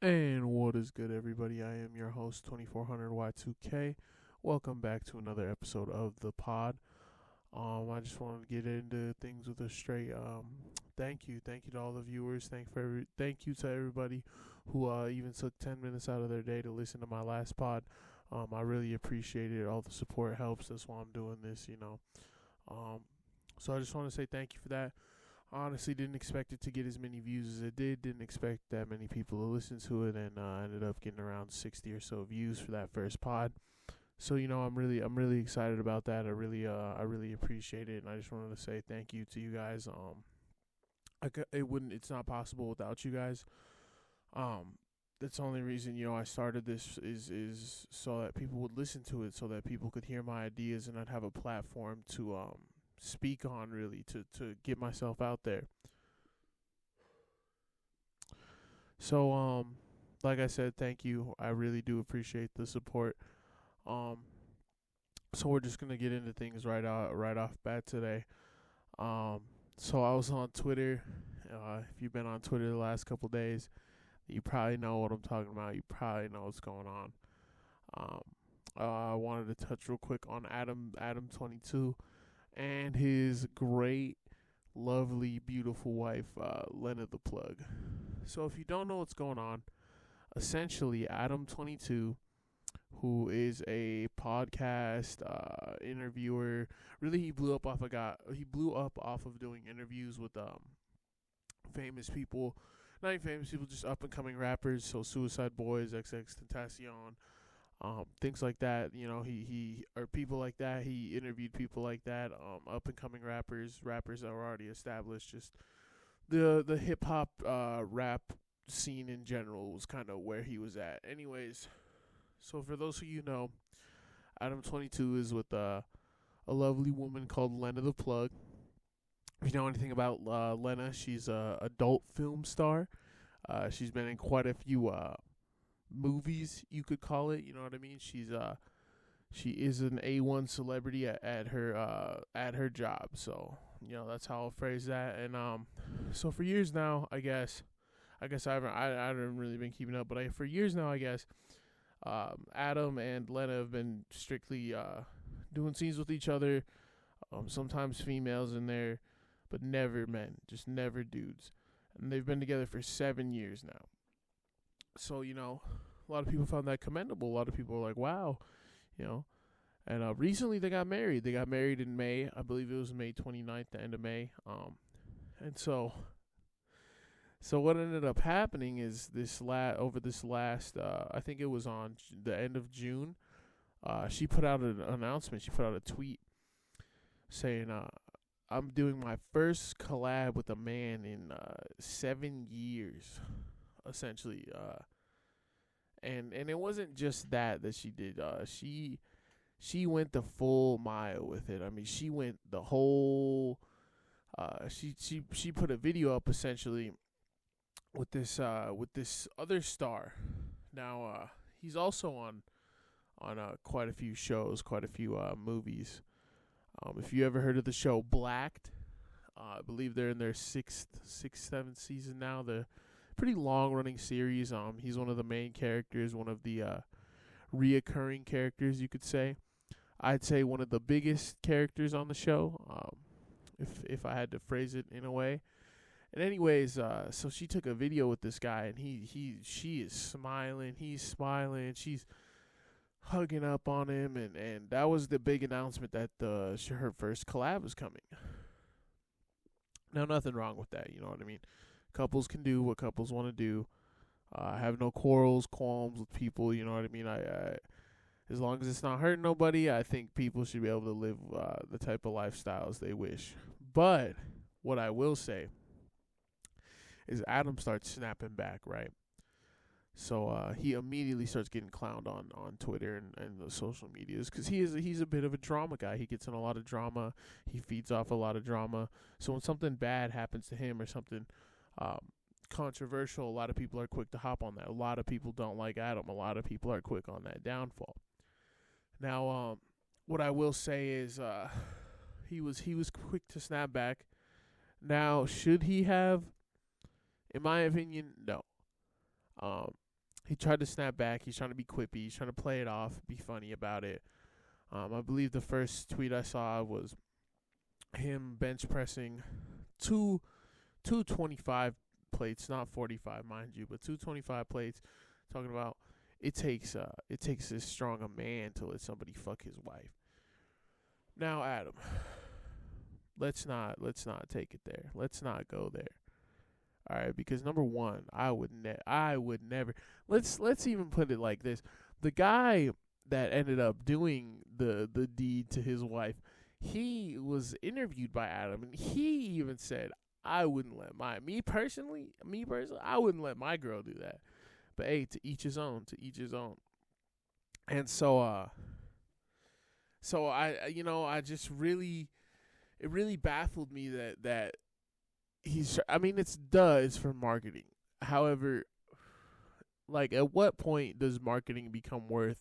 And what is good, everybody? I am your host, 2400Y2K. Welcome back to another episode of the pod. I just wanted to get into things with a straight thank you to all the viewers. Thank you to everybody who even took 10 minutes out of their day to listen to my last pod. I really appreciate it. All the support helps. That's why I'm doing this. Um, so I just want to say thank you for that. Honestly, didn't expect it to get as many views as it did. Didn't expect that many people to listen to it, and ended up getting around 60 or so views for that first pod. So I'm really excited about that. I really appreciate it, and I just wanted to say thank you to you guys. It's not possible without you guys. That's the only reason I started this is so that people would listen to it, so that people could hear my ideas, and I'd have a platform to speak on, really, to get myself out there. So like I said, thank you. I really do appreciate the support. Um so we're just gonna get into things right off bat today. Um so I was on Twitter. If you've been on Twitter the last couple days, you probably know what I'm talking about. You probably know what's going on. Um I wanted to touch real quick on Adam 22 and his great, lovely, beautiful wife, Lena the Plug. So if you don't know what's going on, essentially Adam 22, who is a podcast interviewer, really he blew up off of doing interviews with famous people, not even famous people, just up and coming rappers. So Suicide Boys, XX Tentacion, things like that. He or people like that. He interviewed people like that, up and coming rappers that were already established. Just the hip hop rap scene in general was kind of where he was at. Anyways, so for those of you who know, Adam 22 is with a lovely woman called Lena the Plug. If you know anything about Lena, she's a adult film star. She's been in quite a few movies, you could call it. You know what I mean? She is an A1 celebrity at her job. So that's how I'll phrase that. And so for years now, I haven't really been keeping up, but for years now, I guess, Adam and Lena have been strictly doing scenes with each other. Sometimes females in there, but never men, just never dudes. And they've been together for 7 years now. So a lot of people found that commendable. A lot of people were like, "Wow," you know. And recently they got married. They got married in May. I believe it was May 29th, the end of May. And so what ended up happening is over this last, I think it was on the end of June, she put out an announcement. She put out a tweet saying, "I'm doing my first collab with a man in 7 years," essentially. And it wasn't just that she did. She went the full mile with it. I mean, she went the whole. She put a video up essentially with this other star. Now he's also on quite a few shows, quite a few movies. If you ever heard of the show Blacked, I believe they're in their seventh season now. The pretty long running series. He's one of the main characters, one of the reoccurring characters, you could say. I'd say one of the biggest characters on the show, if I had to phrase it in a way. And anyways, so she took a video with this guy, and she is smiling, he's smiling, she's hugging up on him, and that was the big announcement that her first collab was coming. Now, nothing wrong with that, you know what I mean? Couples can do what couples want to do. I have no qualms with people, you know what I mean? I as long as it's not hurting nobody, I think people should be able to live the type of lifestyles they wish. But what I will say is Adam starts snapping back, right? So he immediately starts getting clowned on Twitter and the social medias, because he's a bit of a drama guy. He gets in a lot of drama. He feeds off a lot of drama. So when something bad happens to him or something controversial, a lot of people are quick to hop on that. A lot of people don't like Adam. A lot of people are quick on that downfall. Now, what I will say is he was quick to snap back. Now, should he have? In my opinion, no. He tried to snap back. He's trying to be quippy. He's trying to play it off, be funny about it. I believe the first tweet I saw was him bench pressing two 225 plates, not 45, mind you, but 225 plates. Talking about it takes as strong a man to let somebody fuck his wife. Now, Adam, let's not take it there. Let's not go there. All right, because number one, I would never. Let's even put it like this: the guy that ended up doing the deed to his wife, he was interviewed by Adam, and he even said, "I wouldn't let me personally, I wouldn't let my girl do that." But hey, to each his own. And so I just really, it really baffled me that it's for marketing. However, like, at what point does marketing become worth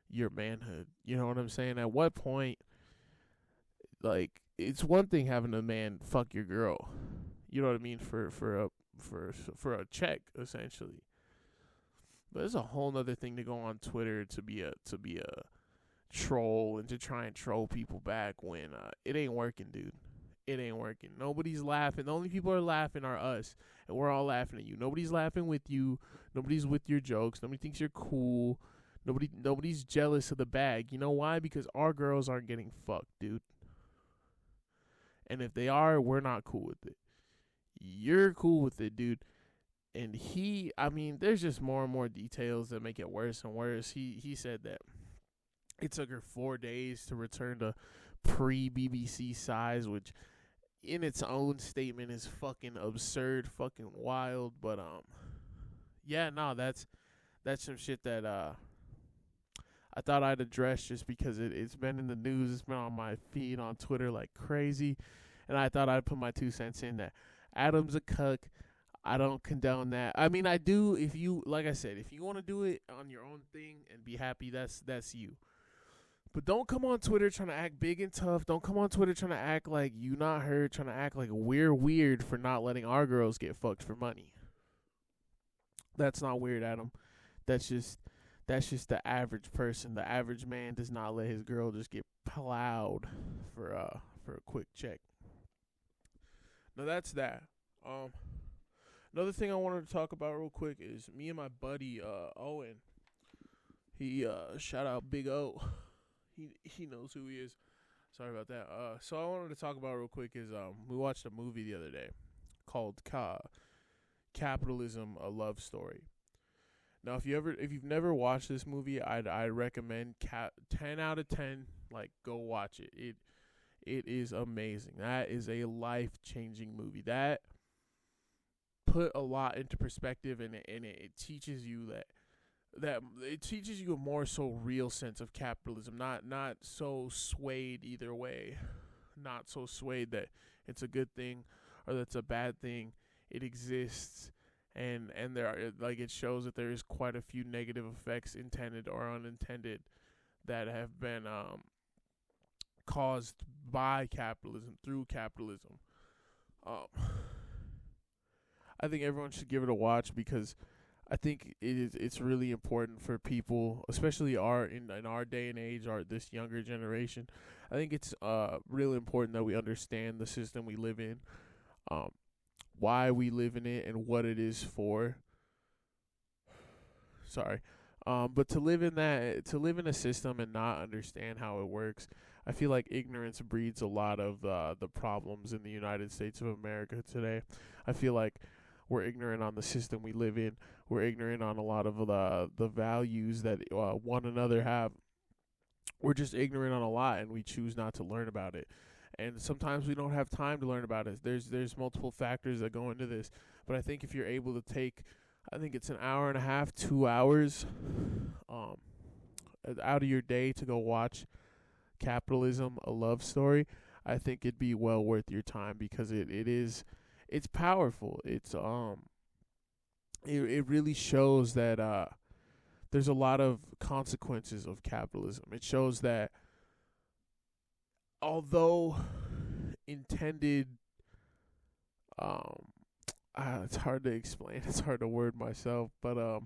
your manhood? You know what I'm saying? At what point, like, it's one thing having a man fuck your girl, you know what I mean, for a check, essentially. But there's a whole nother thing to go on Twitter to be a troll and to try and troll people back when it ain't working, dude. It ain't working. Nobody's laughing. The only people who are laughing are us, and we're all laughing at you. Nobody's laughing with you. Nobody's with your jokes. Nobody thinks you're cool. Nobody's jealous of the bag. You know why? Because our girls aren't getting fucked, dude. And if they are, we're not cool with it. You're cool with it, dude. And there's just more and more details that make it worse and worse. He said that it took her 4 days to return to pre-BBC size, which in its own statement is fucking absurd, fucking wild. But that's some shit that I thought I'd address just because it's been in the news. It's been on my feed on Twitter like crazy, and I thought I'd put my 2 cents in that. Adam's a cuck. I don't condone that. I mean, I do. If you, like I said, if you want to do it on your own thing and be happy, that's you. But don't come on Twitter trying to act big and tough. Don't come on Twitter trying to act like you not heard, trying to act like we're weird for not letting our girls get fucked for money. That's not weird, Adam. That's just the average person. The average man does not let his girl just get plowed for a quick check. Now that's that. Another thing I wanted to talk about real quick is me and my buddy Owen. He shout out Big O. He knows who he is. Sorry about that. So I wanted to talk about real quick is we watched a movie the other day called Capitalism: A Love Story. Now if you've never watched this movie, I'd recommend 10 out of 10. Like, go watch it. It is amazing. That is a life-changing movie. That put a lot into perspective, and it teaches you that it teaches you a more so real sense of capitalism, not so swayed either way, not so swayed that it's a good thing or that's a bad thing. It exists, and there are, like, it shows that there is quite a few negative effects, intended or unintended, that have been caused by capitalism, through capitalism. I think everyone should give it a watch because I think it's really important for people, especially in our day and age, this younger generation. I think it's really important that we understand the system we live in, why we live in it, and what it is for. Sorry. But to live in a system and not understand how it works, I feel like ignorance breeds a lot of the problems in the United States of America today. I feel like we're ignorant on the system we live in. We're ignorant on a lot of the values that one another have. We're just ignorant on a lot, and we choose not to learn about it. And sometimes we don't have time to learn about it. There's multiple factors that go into this. But I think if you're able to take, I think it's an hour and a half, 2 hours out of your day to go watch Capitalism: A Love Story, I think it'd be well worth your time because it's powerful. It's it really shows that there's a lot of consequences of capitalism. It shows that although intended, it's hard to explain. It's hard to word myself, but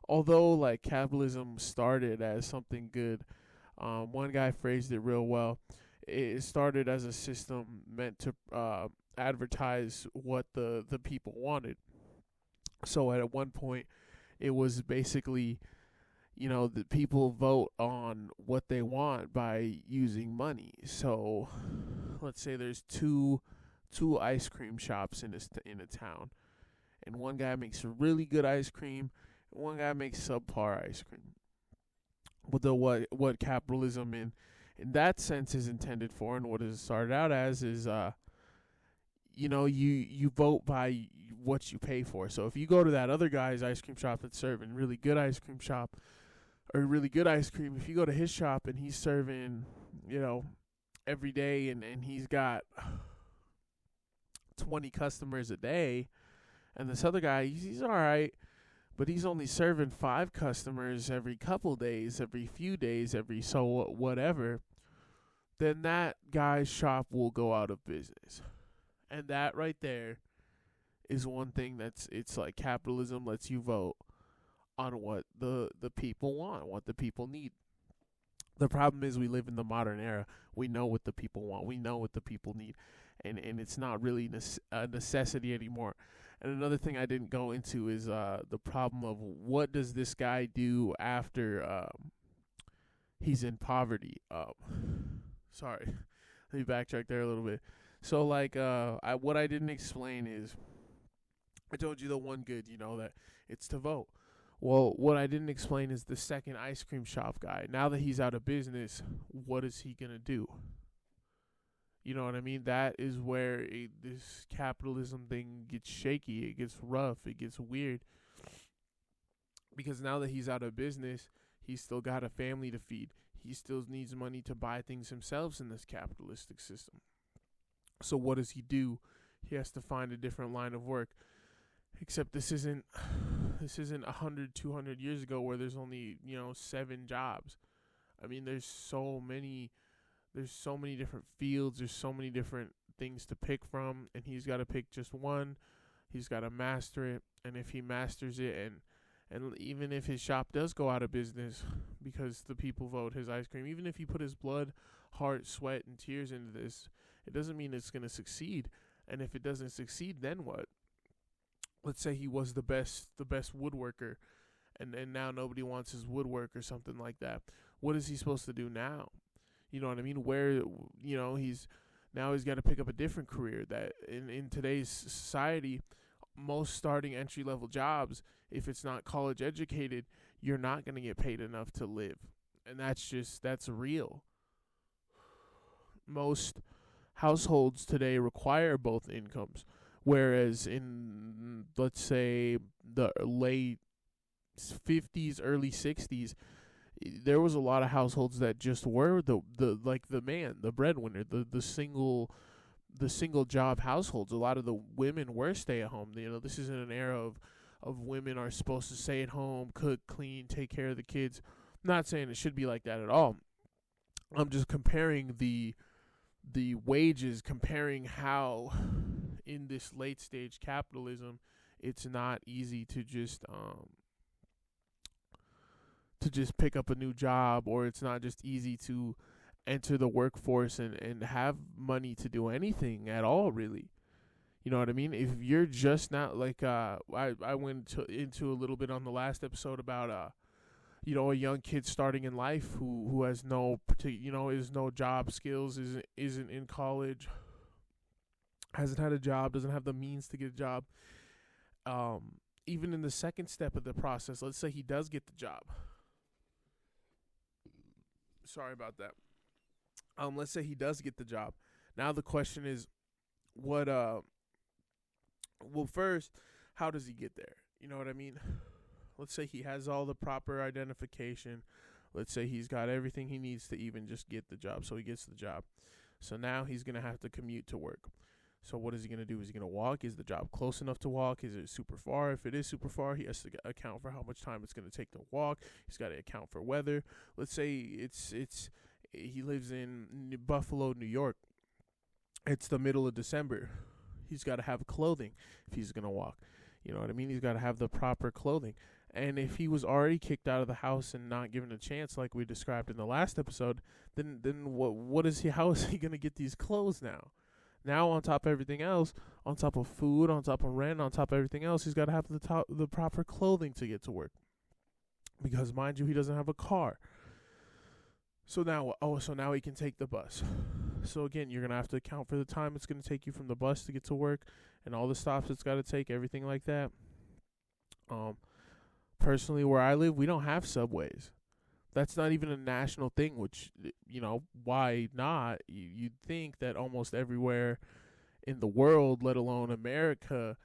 although like capitalism started as something good, one guy phrased it real well. It started as a system meant to advertise what the people wanted. So at one point, it was basically, the people vote on what they want by using money. So let's say there's two ice cream shops in a town, and one guy makes really good ice cream, and one guy makes subpar ice cream. But what capitalism in that sense is intended for, and what it started out as is you vote by what you pay for. So if you go to that other guy's ice cream shop that's serving really good ice cream shop or really good ice cream, if you go to his shop and he's serving, every day and he's got 20 customers a day, and this other guy, he's all right, but he's only serving 5 customers every couple days, every few days, every so whatever, then that guy's shop will go out of business. And that right there is one thing it's like capitalism lets you vote on what the people want, what the people need. The problem is we live in the modern era. We know what the people want. We know what the people need. And it's not really a necessity anymore. And another thing I didn't go into is the problem of what does this guy do after he's in poverty. Sorry, let me backtrack there a little bit. So what I didn't explain is I told you the one good, that it's to vote. Well, what I didn't explain is the second ice cream shop guy. Now that he's out of business, what is he going to do? You know what I mean? That is where this capitalism thing gets shaky. It gets rough. It gets weird. Because now that he's out of business, he's still got a family to feed. He still needs money to buy things himself in this capitalistic system. So what does he do? He has to find a different line of work. Except this isn't 100, 200 years ago where there's only, 7 jobs. I mean, there's so many different fields. There's so many different things to pick from, and he's got to pick just one. He's got to master it, and if he masters it, and even if his shop does go out of business because the people vote his ice cream, even if he put his blood, heart, sweat, and tears into this, it doesn't mean it's going to succeed. And if it doesn't succeed, then what? Let's say he was the best woodworker, and now nobody wants his woodwork or something like that. What is he supposed to do now? You know what I mean? Where, he's got to pick up a different career. That in today's society, most starting entry-level jobs, if it's not college educated, you're not going to get paid enough to live. And that's real. Most households today require both incomes. Whereas in, let's say, the late 50s, early 60s, there was a lot of households that just were the man, the breadwinner, the single job households. A lot of the women were stay at home. This isn't an era of women are supposed to stay at home, cook, clean, take care of the kids. I'm not saying it should be like that at all. I'm just comparing the wages, comparing how in this late stage capitalism, it's not easy to just pick up a new job, or it's not just easy to enter the workforce and have money to do anything at all, really. You know what I mean? If you're just not I went into a little bit on the last episode about a young kid starting in life who has no is no job skills, isn't in college, hasn't had a job, doesn't have the means to get a job. Even in the second step of the process, let's say he does get the job. Sorry about that. Let's say he does get the job. Now the question is, first, how does he get there? You know what I mean? Let's say he has all the proper identification. Let's say he's got everything he needs to even just get the job. So he gets the job. So now he's going to have to commute to work. So what is he going to do? Is he going to walk? Is the job close enough to walk? Is it super far? If it is super far, he has to account for how much time it's going to take to walk. He's got to account for weather. Let's say he lives in Buffalo, New York. It's the middle of December. He's got to have clothing if he's going to walk. You know what I mean? He's got to have the proper clothing. And if he was already kicked out of the house and not given a chance, like we described in the last episode, then what is he? How is he gonna get these clothes now? Now, on top of everything else, on top of food, on top of rent, on top of everything else, he's got to have the proper clothing to get to work. Because, mind you, he doesn't have a car. So now he can take the bus. So again, you're gonna have to account for the time it's gonna take you from the bus to get to work, and all the stops it's got to take, everything like that. Personally, where I live, we don't have subways. That's not even a national thing, which, why not? You'd think that almost everywhere in the world, let alone America,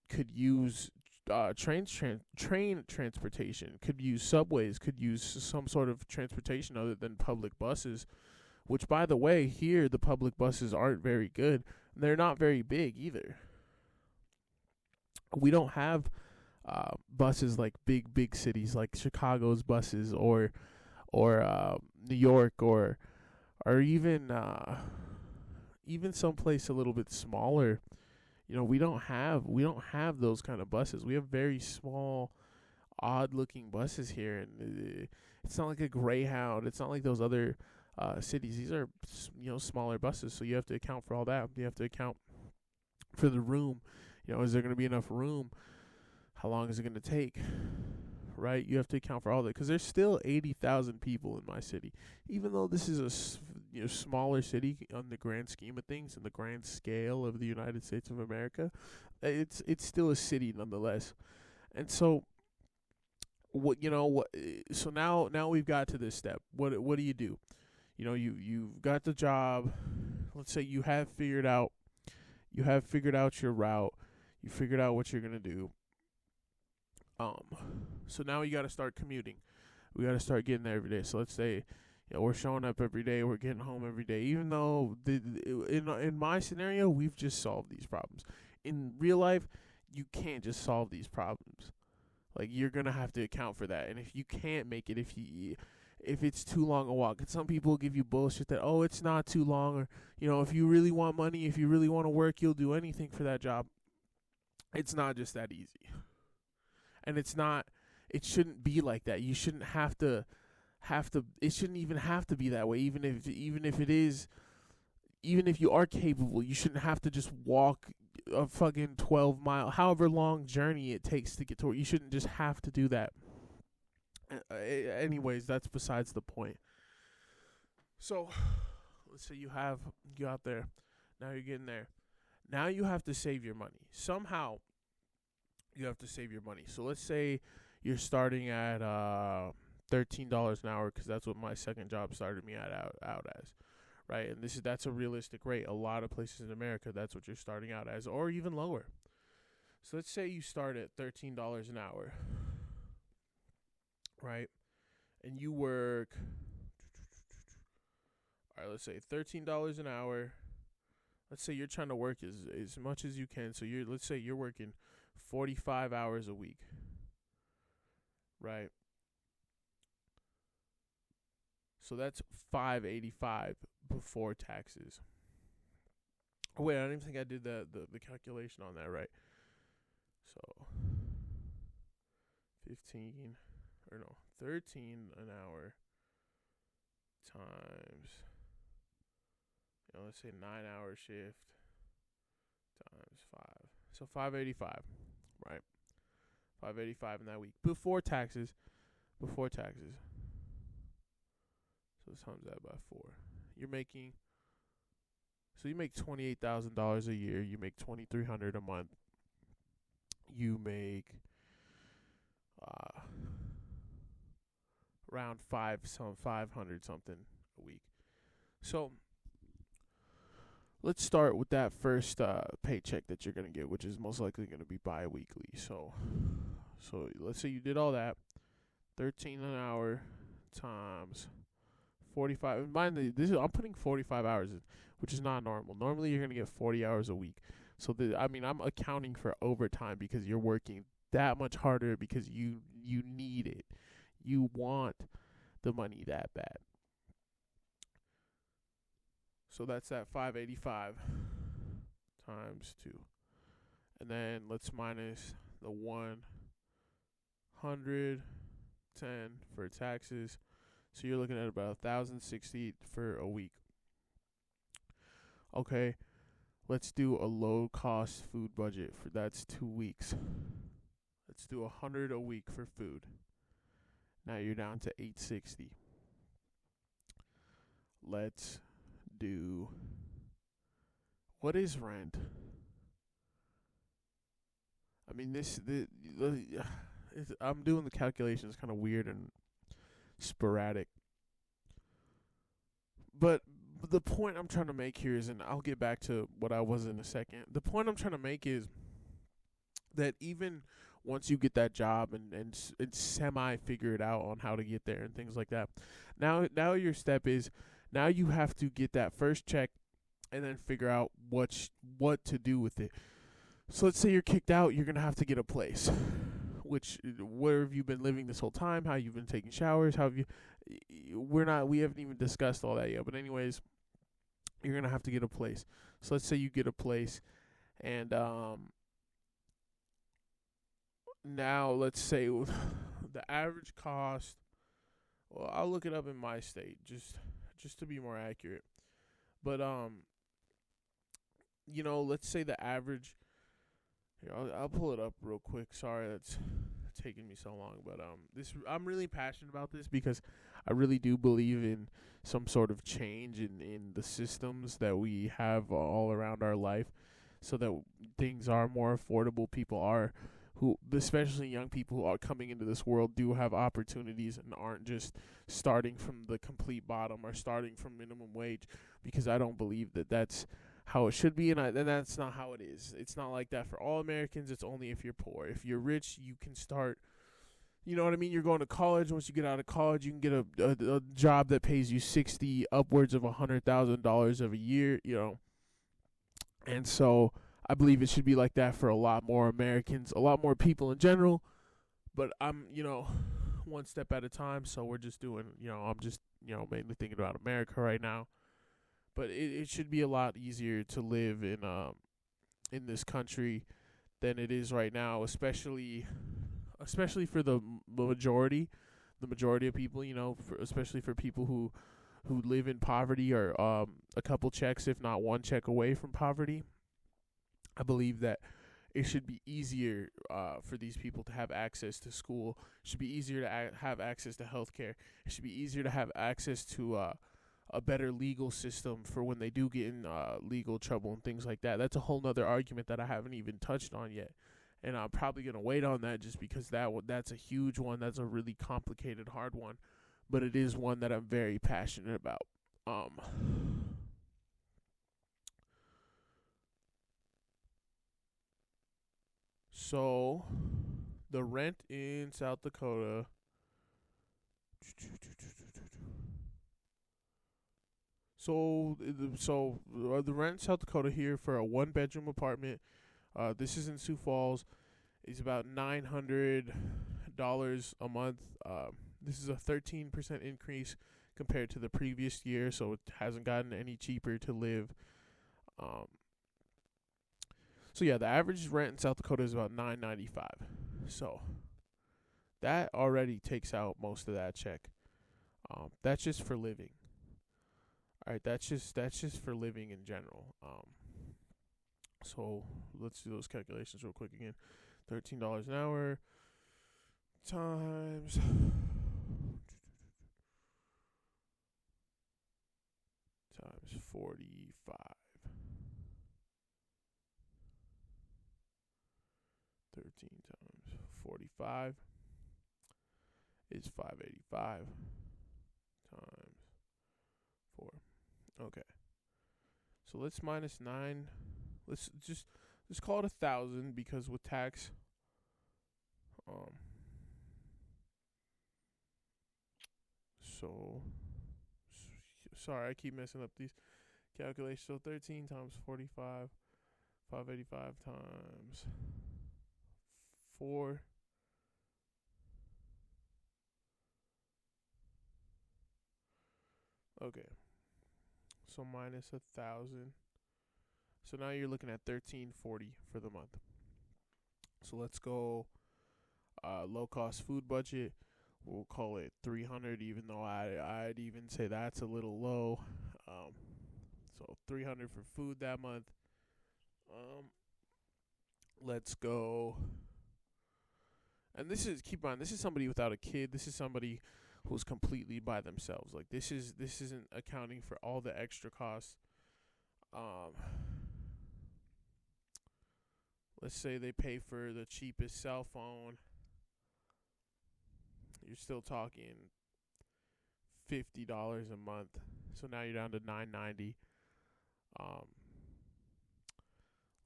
could use train transportation, could use subways, could use some sort of transportation other than public buses, which, by the way, here the public buses aren't very good. They're not very big either. We don't have buses like big cities like Chicago's buses or New York or even someplace a little bit smaller. We don't have those kind of buses. We have very small, odd looking buses here, and it's not like a Greyhound. It's not like those other cities. These are smaller buses, so you have to account for all that. You have to account for the room. Is there going to be enough room? How long is it going to take? Right? You have to account for all that, because there's still 80,000 people in my city. Even though this is a smaller city on the grand scheme of things, in the grand scale of the United States of America, it's still a city nonetheless. And so so now we've got to this step. What do you do? You've got the job. Let's say you have figured out your route. You figured out what you're going to do. So now you got to start commuting. We got to start getting there every day. So let's say, we're showing up every day. We're getting home every day. Even though in my scenario, we've just solved these problems. In real life, you can't just solve these problems. Like, you're gonna have to account for that. And if you can't make it, if it's too long a walk, and some people give you bullshit that, it's not too long, or if you really want money, if you really want to work, you'll do anything for that job. It's not just that easy. And it shouldn't be like that. You shouldn't it shouldn't even have to be that way. Even if you are capable, you shouldn't have to just walk a fucking 12-mile, however long journey it takes to get to work. You shouldn't just have to do that. Anyways, that's besides the point. So, let's say you out there. Now you're getting there. Now you have to save your money. Somehow, you have to save your money. So let's say you're starting at $13 an hour, because that's what my second job started me out as, right? And that's a realistic rate. A lot of places in America, that's what you're starting out as, or even lower. So let's say you start at $13 an hour, right? And you work, all right, let's say $13 an hour. Let's say you're trying to work as much as you can. So let's say you're working 45 hours a week, right? So that's $585 before taxes. Wait, I don't even think I did the calculation on that right. So 13 an hour times, let's say 9-hour shift times 5. So 585, right? 585 in that week before taxes. So times that by 4. You make $28,000 a year. You make $2,300 a month. You make around 500 something a week. So let's start with that first paycheck that you're going to get, which is most likely going to be bi-weekly. So let's say you did all that, 13 an hour times 45. Mind you, I'm putting 45 hours in, which is not normal. Normally, you're going to get 40 hours a week. So, I'm accounting for overtime because you're working that much harder because you need it. You want the money that bad. So that's that 585 times 2. And then let's minus the 100 110 for taxes. So you're looking at about 1,060 for a week. Okay, let's do a low cost food budget for that's 2 weeks. Let's do 100 a week for food. Now you're down to 860. Let's do, what is rent? I mean, I'm doing the calculations kind of weird and sporadic. But the point I'm trying to make here is, and I'll get back to what I was in a second. The point I'm trying to make is that even once you get that job and semi figure it out on how to get there and things like that, now your step is, now you have to get that first check and then figure out what to do with it. So let's say you're kicked out, you're gonna have to get a place. Which, where have you been living this whole time? How you've been taking showers? How have you? We haven't even discussed all that yet. But anyways, you're gonna have to get a place. So let's say you get a place, and now let's say the average cost. Well, I'll look it up in my state just to be more accurate. But let's say the average. Here, I'll pull it up real quick. Sorry, that's taking me so long, but I'm really passionate about this because I really do believe in some sort of change in the systems that we have all around our life, so that things are more affordable. People are, who, especially young people who are coming into this world, do have opportunities and aren't just starting from the complete bottom or starting from minimum wage, because I don't believe that that's how it should be, and that's not how it is. It's not like that for all Americans. It's only if you're poor. If you're rich, you can start, you know what I mean? You're going to college. Once you get out of college, you can get a job that pays you 60, upwards of $100,000 of a year, And so I believe it should be like that for a lot more Americans, a lot more people in general. But I'm, one step at a time. So we're just doing, I'm just, mainly thinking about America right now. But it should be a lot easier to live in this country than it is right now, especially for the majority of people, especially for people who live in poverty or a couple checks, if not one check away from poverty. I believe that it should be easier for these people to have access to school. It should be easier to have access to healthcare. It should be easier to have access to a better legal system for when they do get in legal trouble and things like that. That's a whole nother argument that I haven't even touched on yet. And I'm probably going to wait on that just because that's a huge one. That's a really complicated, hard one. But it is one that I'm very passionate about. So, the rent in South Dakota. So the rent in South Dakota here for a 1-bedroom apartment, this is in Sioux Falls, is about $900 a month. This is a 13% increase compared to the previous year, so it hasn't gotten any cheaper to live. So yeah, the average rent in South Dakota is about $995. So that already takes out most of that check. That's just for living. All right, that's just for living in general. So let's do those calculations real quick again. $13 an hour times 45. 13 times 45 is 585 times 4. Okay. So let's minus 9. Let's call it 1,000 because with tax, sorry, I keep messing up these calculations. So 13 times 45, 585 times 4. Okay. So minus 1,000. So now you're looking at $1,340 for the month. So let's go low cost food budget. We'll call it 300, even though I'd even say that's a little low. So 300 for food that month. Let's go. And keep in mind, this is somebody without a kid. This is somebody who's completely by themselves. Like this isn't accounting for all the extra costs. Let's say they pay for the cheapest cell phone. You're still talking $50 a month. So now you're down to $9.90.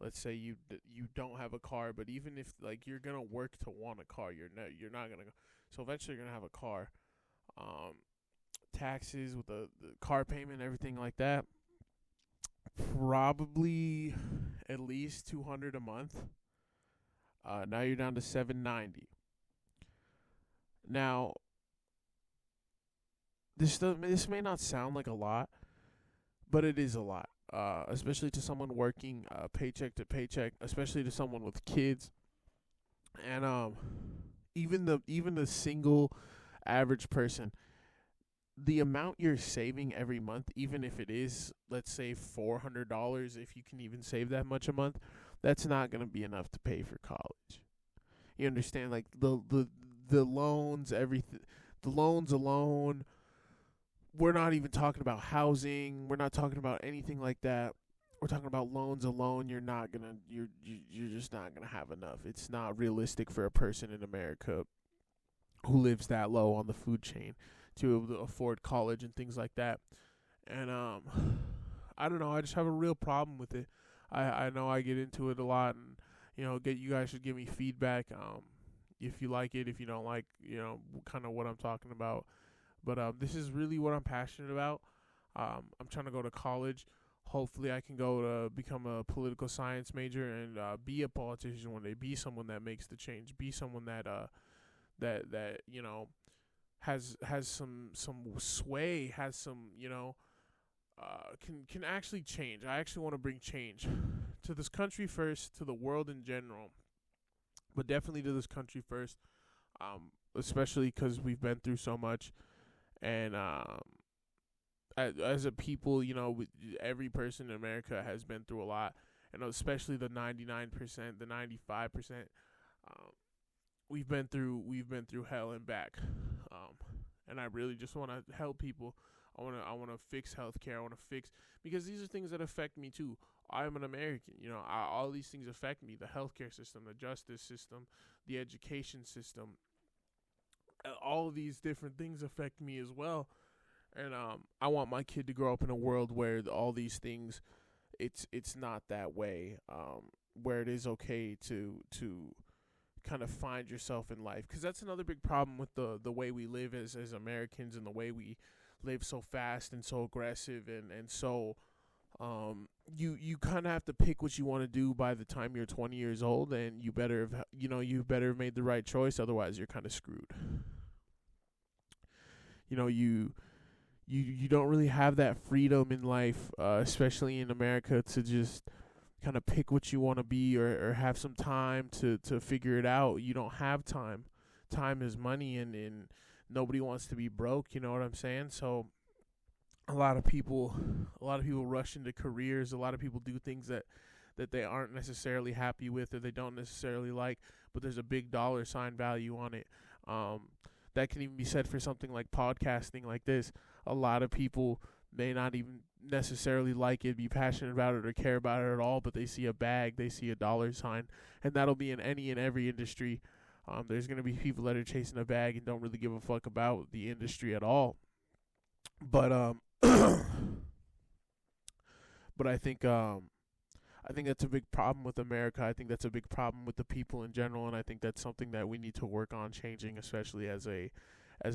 Let's say you don't have a car, but even if like you're gonna work to want a car, you're not gonna go. So eventually you're gonna have a car. Taxes with the car payment, everything like that. Probably at least $200 a month. Now you're down to $790. Now this may not sound like a lot, but it is a lot. Especially to someone working paycheck to paycheck, especially to someone with kids, and even the single average person, the amount you're saving every month, even if it is, let's say $400, if you can even save that much a month, that's not gonna be enough to pay for college. You understand? Like the loans, everything, the loans alone. We're not even talking about housing. We're not talking about anything like that. We're talking about loans alone. You're just not gonna have enough. It's not realistic for a person in America who lives that low on the food chain to be able to afford college and things like that. And I don't know. I just have a real problem with it. I know I get into it a lot, and you guys should give me feedback. If you like it, if you don't like, kind of what I'm talking about. But this is really what I'm passionate about. I'm trying to go to college. Hopefully I can go to become a political science major and be a politician one day. Be someone that makes the change. Be someone that has some sway, has some can actually change. I actually want to bring change to this country first, to the world in general, but definitely to this country first. Especially because we've been through so much. And as a people, every person in America has been through a lot, and especially the 99%, the 95%. We've been through hell and back, and I really just want to help people. I want to fix healthcare. I want to fix, because these are things that affect me too. I'm an American. All these things affect me: the healthcare system, the justice system, the education system. All of these different things affect me as well, and I want my kid to grow up in a world where all these things, it's not that way, where it is okay to kind of find yourself in life, because that's another big problem with the way we live as Americans, and the way we live so fast and so aggressive, and so you kind of have to pick what you want to do by the time you're 20 years old, and you better have made the right choice, otherwise you're kind of screwed. You don't really have that freedom in life, especially in America, to just kind of pick what you want to be, or have some time to figure it out. You don't have time. Time is money, and nobody wants to be broke, you know what I'm saying? So a lot of people rush into careers. A lot of people do things that they aren't necessarily happy with, or they don't necessarily like, but there's a big dollar sign value on it. That can even be said for something like podcasting like this. A lot of people may not even necessarily like it, be passionate about it, or care about it at all, but they see a bag, they see a dollar sign, and that'll be in any and every industry. There's going to be people that are chasing a bag and don't really give a fuck about the industry at all. But but I think that's a big problem with America. I think that's a big problem with the people in general, and I think that's something that we need to work on changing, especially as a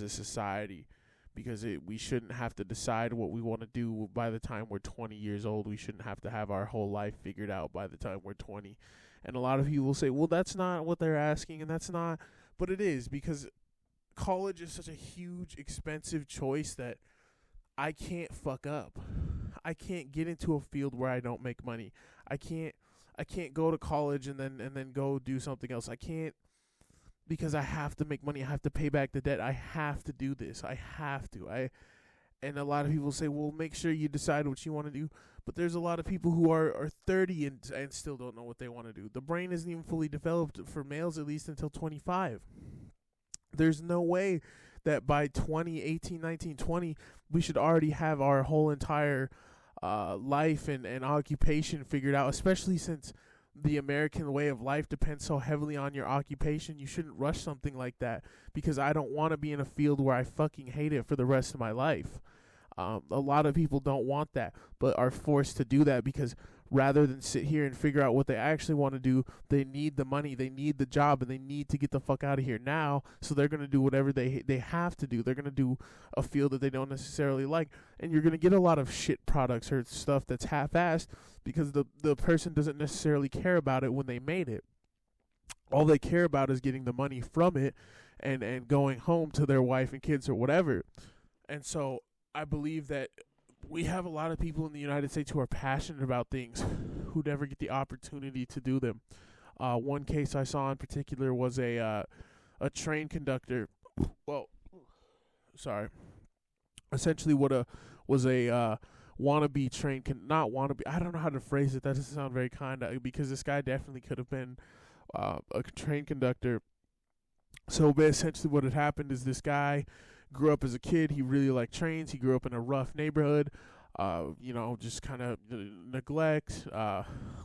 society, because we shouldn't have to decide what we want to do by the time we're 20 years old. We shouldn't have to have our whole life figured out by the time we're 20. And a lot of people will say, well, that's not what they're asking, and that's not, but it is, because college is such a huge, expensive choice that I can't fuck up. I can't get into a field where I don't make money. I can't go to college and then go do something else. I can't because I have to make money. I have to pay back the debt. I have to do this. I have to. And a lot of people say, well, make sure you decide what you want to do. But there's a lot of people who are 30 and still don't know what they want to do. The brain isn't even fully developed for males, at least until 25. There's no way that by 20, 18, 19, 20, we should already have our whole entire life and occupation figured out, especially since the American way of life depends so heavily on your occupation. You shouldn't rush something like that, because I don't want to be in a field where I fucking hate it for the rest of my life. A lot of people don't want that, but are forced to do that because rather than sit here and figure out what they actually want to do, they need the money, they need the job, and they need to get the fuck out of here now. So they're going to do whatever they have to do. They're going to do a field that they don't necessarily like, and you're going to get a lot of shit products or stuff that's half-assed because the person doesn't necessarily care about it when they made it. All they care about is getting the money from it and going home to their wife and kids or whatever. And so I believe that we have a lot of people in the United States who are passionate about things who never get the opportunity to do them. One case I saw in particular was a train conductor. Well, sorry. Essentially, was a wannabe train not wannabe. I don't know how to phrase it. That doesn't sound very kind, because this guy definitely could have been a train conductor. So essentially, what had happened is this guy grew up as a kid. He really liked trains. He grew up in a rough neighborhood. Just kind of neglect,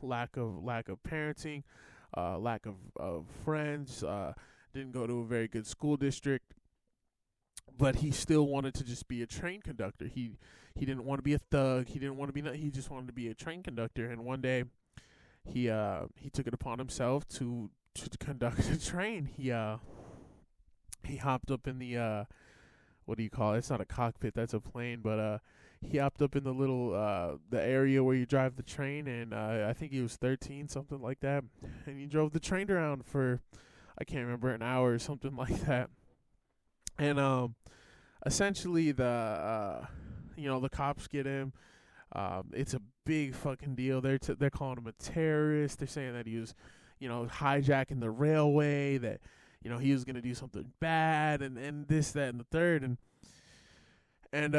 lack of parenting, lack of friends. Didn't go to a very good school district, but he still wanted to just be a train conductor. He didn't want to be a thug. He didn't want to be. He just wanted to be a train conductor. And one day, he took it upon himself to conduct a train. He hopped up in the what do you call it? It's not a cockpit, that's a plane, but he hopped up in the little the area where you drive the train, and I think he was 13, something like that, and he drove the train around for, I can't remember, an hour or something like that. And essentially the cops get him. It's a big fucking deal. They're calling him a terrorist. They're saying that he was, hijacking the railway, that he was gonna do something bad, and this, that, and the third, and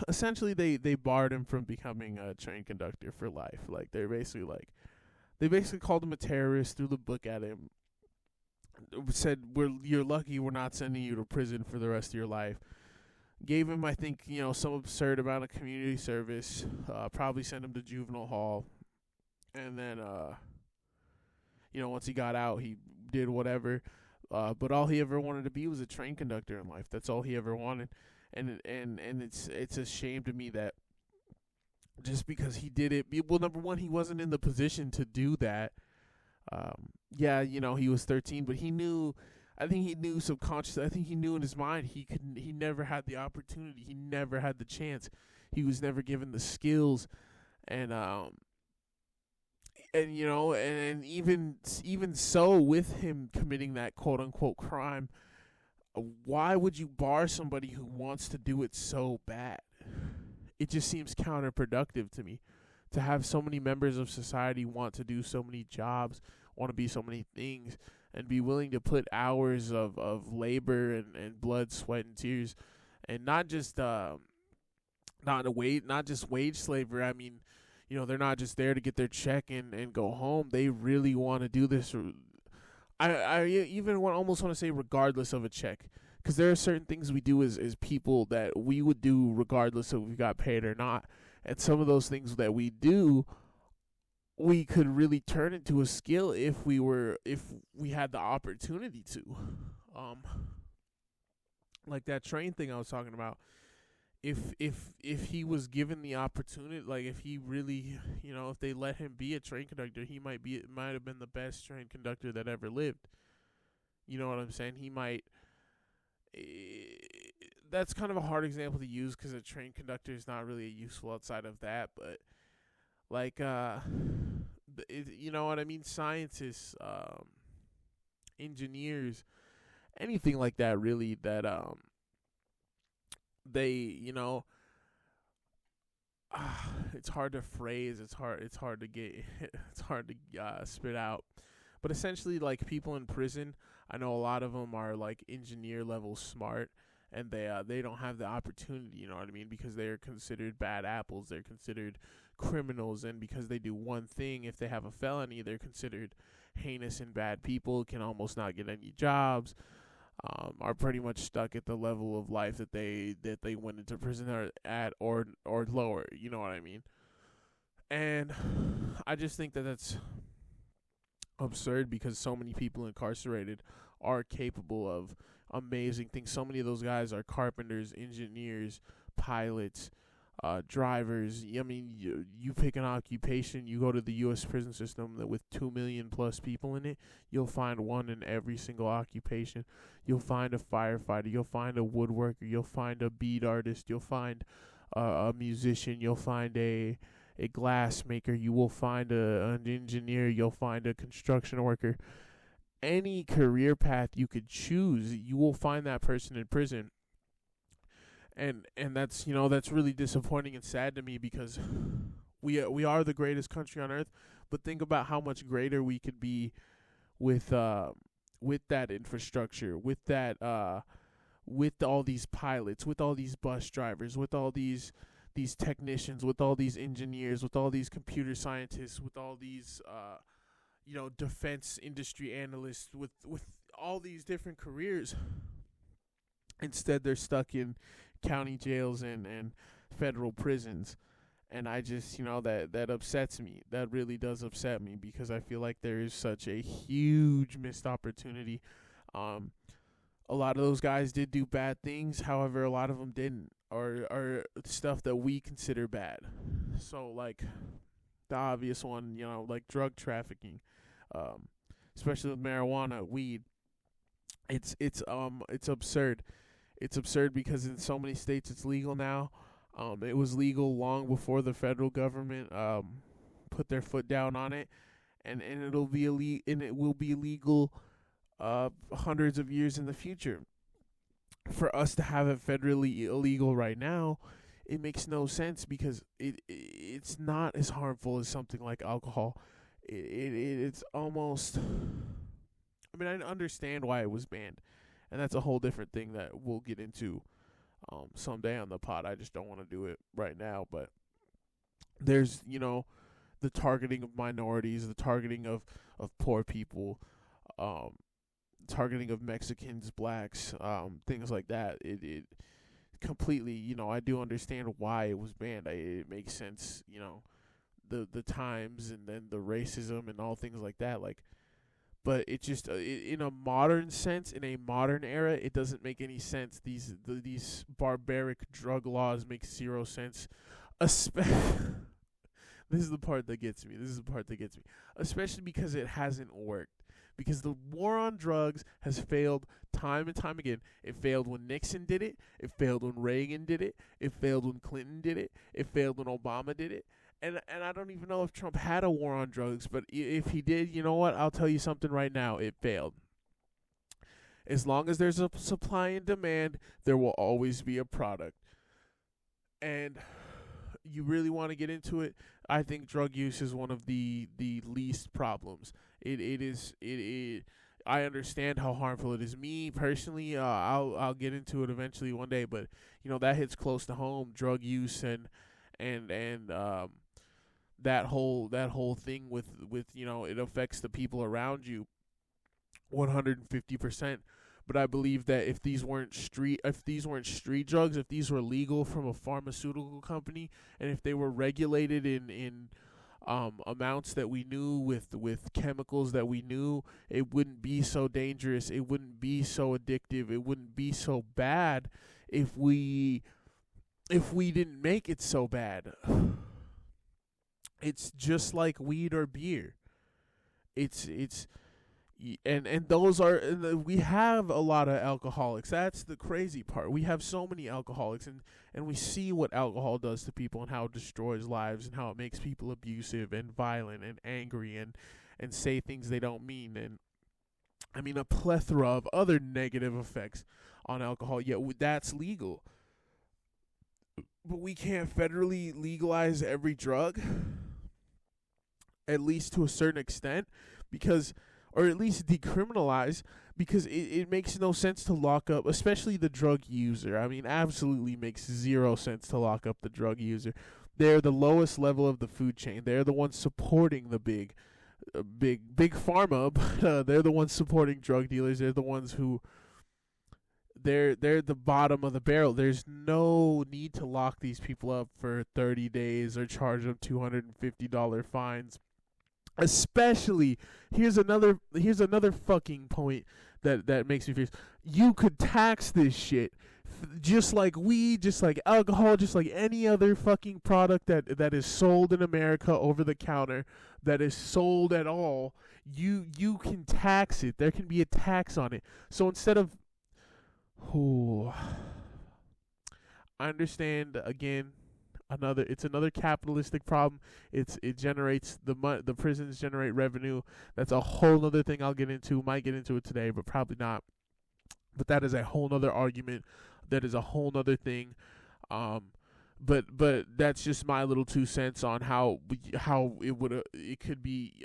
essentially they barred him from becoming a train conductor for life. Like they basically called him a terrorist, threw the book at him, said you're lucky we're not sending you to prison for the rest of your life. Gave him, I think, some absurd amount of community service. Probably sent him to juvenile hall, and then once he got out, he did whatever. But all he ever wanted to be was a train conductor in life. That's all he ever wanted, and it's a shame to me that just because he did it. Well, number one, he wasn't in the position to do that. He was 13, but he knew. I think he knew subconsciously. I think he knew in his mind he never had the opportunity. He never had the chance. He was never given the skills, and even so, with him committing that quote unquote crime, why would you bar somebody who wants to do it so bad? It just seems counterproductive to me to have so many members of society want to do so many jobs, want to be so many things, and be willing to put hours of labor and blood, sweat, and tears, and not just wage slavery. I mean, they're not just there to get their check and go home. They really want to do this. I even almost want to say regardless of a check, because there are certain things we do as people that we would do regardless of if we got paid or not. And some of those things that we do, we could really turn into a skill if we had the opportunity to. Like that train thing I was talking about. If he was given the opportunity, like if he really, if they let him be a train conductor, he might have been the best train conductor that ever lived. You know what I'm saying? He might. That's kind of a hard example to use because a train conductor is not really useful outside of that, but like you know what I mean? Scientists, engineers, anything like that, really, that they, it's hard to phrase, it's hard to get it's hard to spit out, But essentially, like, people in prison, I know a lot of them are like engineer level smart, and they don't have the opportunity, you know what I mean? Because they're considered bad apples, they're considered criminals, and because they do one thing, if they have a felony, they're considered heinous and bad people, can almost not get any jobs, are pretty much stuck at the level of life that they went into prison at, or lower, you know what I mean? And I just think that that's absurd, because so many people incarcerated are capable of amazing things. So many of those guys are carpenters, engineers, pilots, drivers. I mean, you pick an occupation, you go to the U.S. prison system that with 2 million plus people in it, you'll find one in every single occupation. You'll find a firefighter, you'll find a woodworker, you'll find a bead artist, you'll find a musician, you'll find a glass maker, you will find an engineer, you'll find a construction worker. Any career path you could choose, you will find that person in prison. And that's, that's really disappointing and sad to me, because we are the greatest country on earth, but think about how much greater we could be with that infrastructure, with that with all these pilots, with all these bus drivers, with all these technicians, with all these engineers, with all these computer scientists, with all these defense industry analysts, with all these different careers. Instead, they're stuck in county jails and federal prisons. And I just, that upsets me. That really does upset me, because I feel like there is such a huge missed opportunity. A lot of those guys did do bad things. However, a lot of them didn't, or stuff that we consider bad. So, like, the obvious one, like drug trafficking, especially with marijuana, weed. It's absurd. It's absurd because in so many states it's legal now. It was legal long before the federal government put their foot down on it, and it will be legal hundreds of years in the future. For us to have it federally illegal right now, it makes no sense, because it's not as harmful as something like alcohol. It's almost. I mean, I understand why it was banned, and that's a whole different thing that we'll get into someday on the pod. I just don't want to do it right now. But there's, the targeting of minorities, the targeting of poor people, targeting of Mexicans, blacks, things like that. It completely, I do understand why it was banned. It makes sense, the times, and then the racism and all things like that. Like, but it just in a modern sense, in a modern era, it doesn't make any sense. These barbaric drug laws make zero sense. This is the part that gets me. Especially because it hasn't worked. Because the war on drugs has failed time and time again. It failed when Nixon did it. It failed when Reagan did it. It failed when Clinton did it. It failed when Obama did it. And I don't even know if Trump had a war on drugs, but if he did, you know what? I'll tell you something right now. It failed. As long as there's a supply and demand, there will always be a product. And you really want to get into it, I think drug use is one of the least problems. It is. I understand how harmful it is. Me personally, I'll get into it eventually one day, but that hits close to home. Drug use and that whole thing with it affects the people around you 150%. But I believe that if these weren't street drugs, if these were legal from a pharmaceutical company, and if they were regulated in amounts that we knew, with chemicals that we knew, it wouldn't be so dangerous. It wouldn't be so addictive. It wouldn't be so bad if we didn't make it so bad. It's just like weed or beer. And those are, we have a lot of alcoholics. That's the crazy part. We have so many alcoholics, and we see what alcohol does to people, and how it destroys lives, and how it makes people abusive and violent and angry and say things they don't mean. And I mean, a plethora of other negative effects on alcohol, yet that's legal. But we can't federally legalize every drug, at least to a certain extent, because or at least decriminalize, because it makes no sense to lock up, especially the drug user. I mean, absolutely makes zero sense to lock up the drug user. They're the lowest level of the food chain. They're the ones supporting the big pharma, but they're the ones supporting drug dealers. They're the ones who they're the bottom of the barrel. There's no need to lock these people up for 30 days or charge them $250 fines. Especially, here's another fucking point that makes me furious. You could tax this shit just like weed, just like alcohol, just like any other fucking product that is sold in America over the counter, that is sold at all. You can tax it. There can be a tax on it. So instead of, I understand, again, it's another capitalistic problem. It generates the prisons generate revenue. That's a whole other thing I'll get into. Might get into it today, but probably not. But that is a whole other argument. That is a whole other thing. But that's just my little 2 cents on how it could be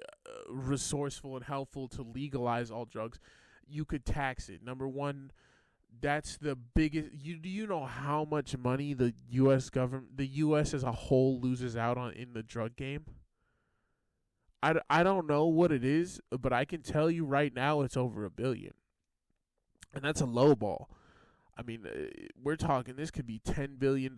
resourceful and helpful to legalize all drugs. You could tax it. Number one, that's the biggest. Do you know how much money the U.S. government, the U.S. as a whole, loses out on in the drug game? I don't know what it is, but I can tell you right now it's over $1 billion, and that's a low ball. I mean, we're talking, this could be $10 billion.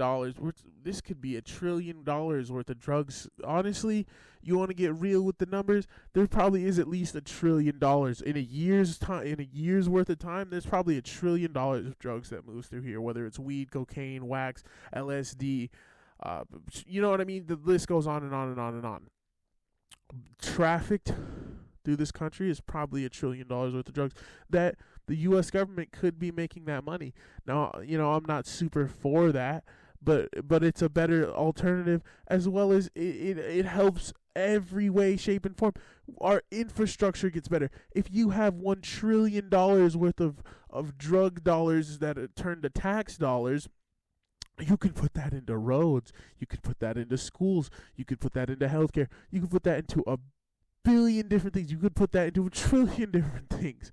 This could be $1 trillion worth of drugs. Honestly, you want to get real with the numbers, there probably is at least $1 trillion. In a year's time, in a year's worth of time, there's probably $1 trillion of drugs that moves through here, whether it's weed, cocaine, wax, LSD. You know what I mean? The list goes on and on and on and on. Trafficked through this country is probably $1 trillion worth of drugs that the U.S. government could be making that money. Now, I'm not super for that, but it's a better alternative, as well as it helps every way, shape, and form. Our infrastructure gets better. If you have $1 trillion worth of drug dollars that are turned to tax dollars, you could put that into roads. You could put that into schools. You could put that into healthcare. You could put that into a billion different things. You could put that into $1 trillion different things.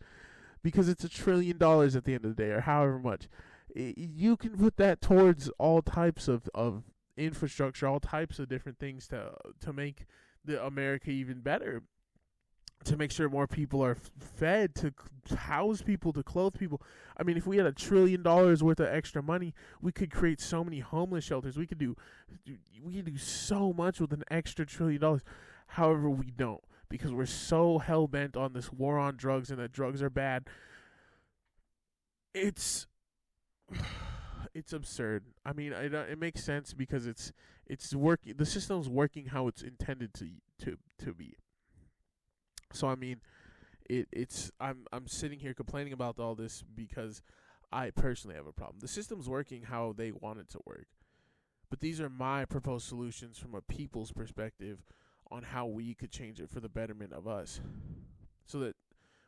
Because it's $1 trillion at the end of the day, or however much. You can put that towards all types of infrastructure, all types of different things to make the America even better, to make sure more people are fed, to house people, to clothe people. I mean, if we had $1 trillion worth of extra money, we could create so many homeless shelters. We could do so much with an extra $1 trillion. However, we don't, because we're so hell-bent on this war on drugs and that drugs are bad. It's absurd. I mean, it makes sense because it's working. The system's working how it's intended to be. So I mean, I'm sitting here complaining about all this because I personally have a problem. The system's working how they want it to work, but these are my proposed solutions from a people's perspective on how we could change it for the betterment of us, so that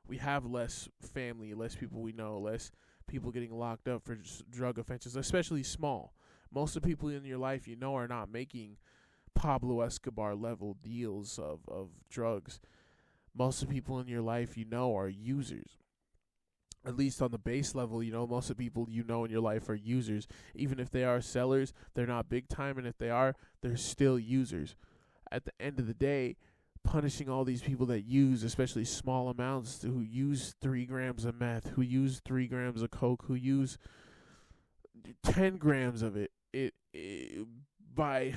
we have less family, less people we know, less people getting locked up for drug offenses, especially small. Most of the people in your life are not making Pablo Escobar level deals of drugs. Most of the people in your life are users. At least on the base level, most of the people in your life are users. Even if they are sellers, they're not big time, and if they are, they're still users. At the end of the day, punishing all these people that use, especially small amounts, who use 3 grams of meth, who use 3 grams of coke, who use 10 grams of it, by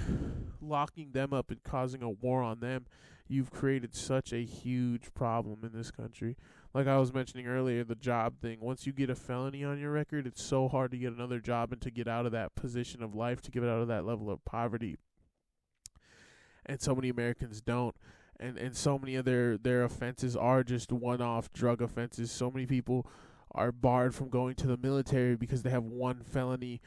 locking them up and causing a war on them, you've created such a huge problem in this country. Like I was mentioning earlier, the job thing. Once you get a felony on your record, it's so hard to get another job and to get out of that position of life, to get out of that level of poverty. And so many Americans don't. And so many of their offenses are just one-off drug offenses. So many people are barred from going to the military because they have one felony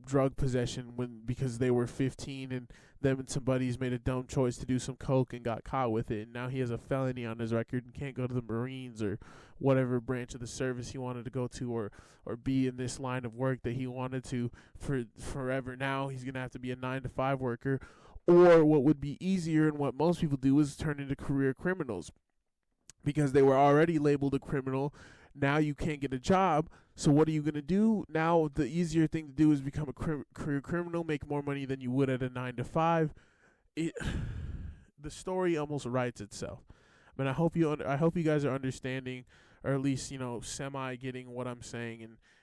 drug possession because they were 15 and them and some buddies made a dumb choice to do some coke and got caught with it. And now he has a felony on his record and can't go to the Marines or whatever branch of the service he wanted to go to, or be in this line of work that he wanted to for forever. Now he's going to have to be a 9-to-5 worker. Or what would be easier and what most people do is turn into career criminals. because they were already labeled a criminal. Now you can't get a job. So what are you going to do? Now the easier thing to do is become a career criminal, make more money than you would at a 9 to 5. The story almost writes itself. I mean, I hope you guys are understanding, or at least, semi getting what I'm saying,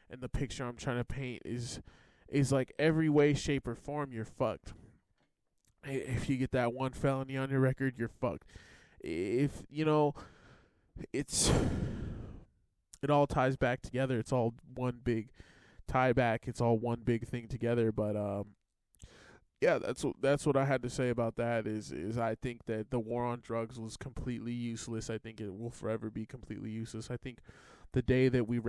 and the picture I'm trying to paint is like every way, shape, or form you're fucked. If you get that one felony on your record, you're fucked. If it all ties back together. It's all one big tie back. It's all one big thing together. But yeah, that's what I had to say about that. Is I think that the war on drugs was completely useless. I think it will forever be completely useless. I think the day that we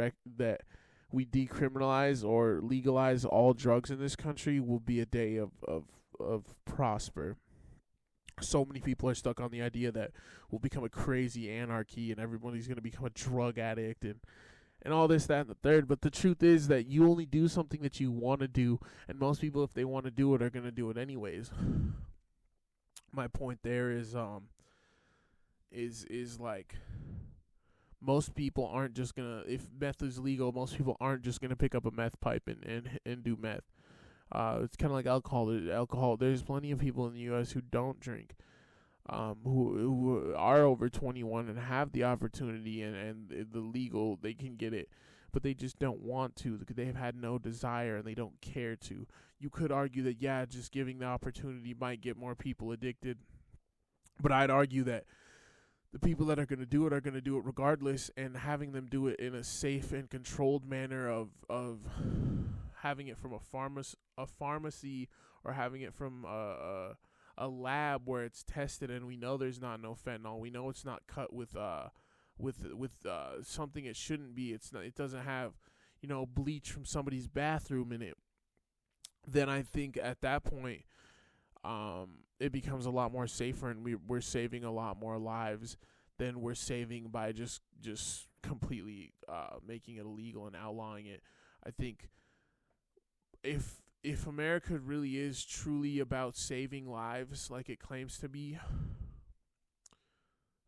decriminalize or legalize all drugs in this country will be a day of prosper. So many people are stuck on the idea that we'll become a crazy anarchy and everybody's going to become a drug addict and all this, that, and the third. But the truth is that you only do something that you want to do, and most people, if they want to do it, are going to do it anyways. My point there is like, most people aren't just going to, if meth is legal, most people aren't just going to pick up a meth pipe and do meth. It's kind of like alcohol. There's plenty of people in the U.S. who don't drink, who are over 21 and have the opportunity and the legal, they can get it, but they just don't want to because they have had no desire and they don't care to. You could argue that, yeah, just giving the opportunity might get more people addicted, but I'd argue that the people that are going to do it are going to do it regardless, and having them do it in a safe and controlled manner of having it from a pharmacy or having it from a lab where it's tested and we know there's not no fentanyl. We know it's not cut with something it shouldn't be. It doesn't have, bleach from somebody's bathroom in it. Then I think at that point, it becomes a lot more safer, and we're saving a lot more lives than we're saving by just completely making it illegal and outlawing it. I think if America really is truly about saving lives like it claims to be,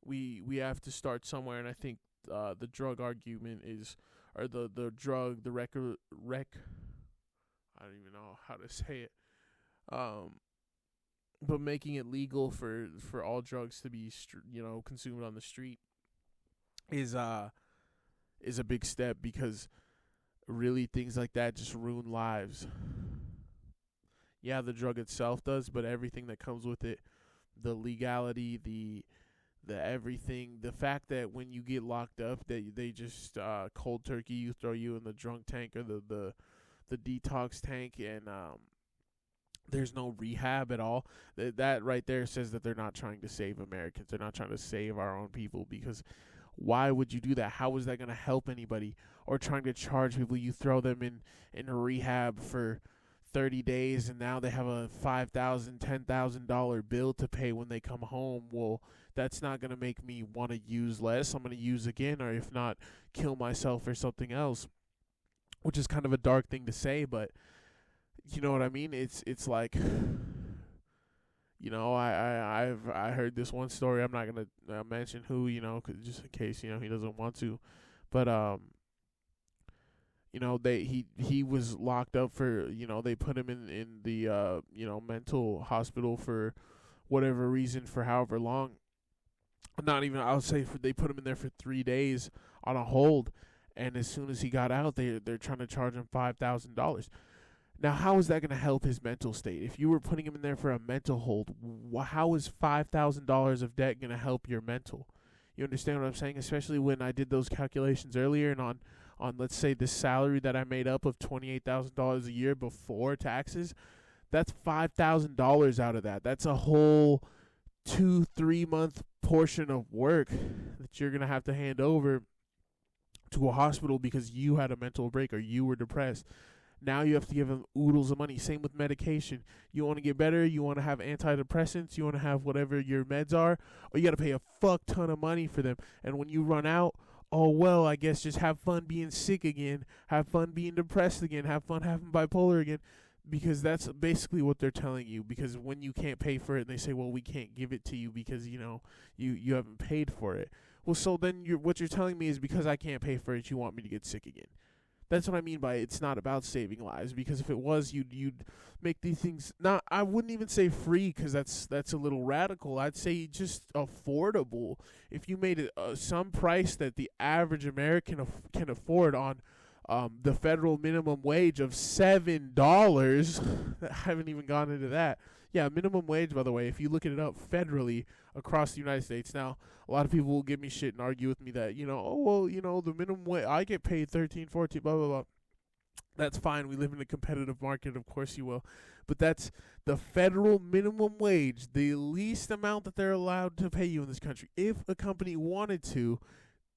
we have to start somewhere, and I think the drug argument is, or the rec I don't even know how to say it, but making it legal for all drugs to be consumed on the street is a big step, because really things like that just ruin lives. Yeah, the drug itself does, but everything that comes with it, the legality, the everything, the fact that when you get locked up, they just cold turkey you, throw you in the drunk tank or the detox tank, and there's no rehab at all. That right there says that they're not trying to save Americans. They're not trying to save our own people, because why would you do that? How is that going to help anybody? Or trying to charge people, you throw them in a rehab for 30 days, and now they have a $5,000, $10,000 bill to pay when they come home. Well, that's not going to make me want to use less. I'm going to use again, or if not, kill myself or something else, which is kind of a dark thing to say, but you know what I mean? It's like, I heard this one story. I'm not going to mention who, cause just in case, he doesn't want to, but he was locked up for, they put him in the mental hospital for whatever reason, for however long. Not even, I'll say, they put him in there for 3 days on a hold, and as soon as he got out, they're trying to charge him $5,000. Now, how is that going to help his mental state? If you were putting him in there for a mental hold, how is $5,000 of debt going to help your mental? You understand what I'm saying? Especially when I did those calculations earlier, and on let's say this salary that I made up of $28,000 a year before taxes, that's $5,000 out of that. That's a whole 2-3 month portion of work that you're going to have to hand over to a hospital because you had a mental break or you were depressed. Now you have to give them oodles of money. Same with medication. You want to get better, you want to have antidepressants, you want to have whatever your meds are, or you got to pay a fuck ton of money for them. And when you run out, oh, well, I guess just have fun being sick again, have fun being depressed again, have fun having bipolar again, because that's basically what they're telling you. Because when you can't pay for it, they say, well, we can't give it to you because, you haven't paid for it. Well, so then what you're telling me is because I can't pay for it, you want me to get sick again. That's what I mean by it's not about saving lives. Because if it was, you'd make these things not. I wouldn't even say free, because that's a little radical. I'd say just affordable. If you made it some price that the average American can afford on the federal minimum wage of $7. I haven't even gone into that. Yeah, minimum wage, by the way, if you look it up federally across the United States. Now, a lot of people will give me shit and argue with me that, oh, well, the minimum wage, I get paid 13, 14, blah, blah, blah. That's fine. We live in a competitive market. Of course you will. But that's the federal minimum wage, the least amount that they're allowed to pay you in this country. If a company wanted to,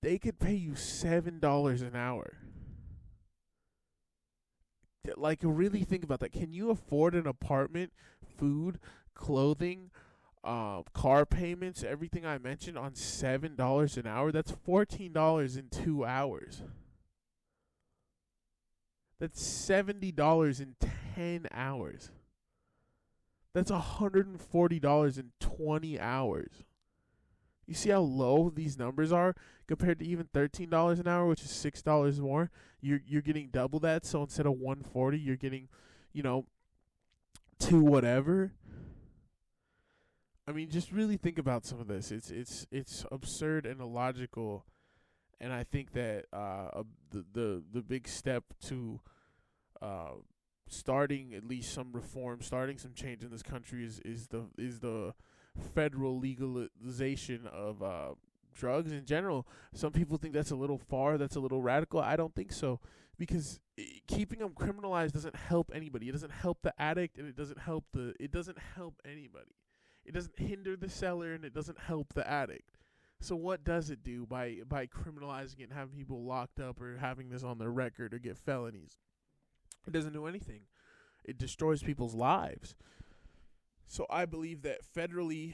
they could pay you $7 an hour. Like, really think about that. Can you afford an apartment, food, clothing, car payments, everything I mentioned on $7 an hour? That's $14 in 2 hours. That's $70 in 10 hours. That's $140 in 20 hours. You see how low these numbers are compared to even $13 an hour, which is $6 more. You're getting double that. So instead of $140, you're getting, $2 whatever. I mean, just really think about some of this. It's absurd and illogical, and I think that the big step to starting at least some reform, starting some change in this country is the federal legalization of drugs in general. Some people think that's a little far, that's a little radical. I don't think so, because keeping them criminalized doesn't help anybody. It doesn't help the addict, and it doesn't help anybody. It doesn't hinder the seller, and it doesn't help the addict. So what does it do by criminalizing it and having people locked up or having this on their record or get felonies? It doesn't do anything. It destroys people's lives. So I believe that federally,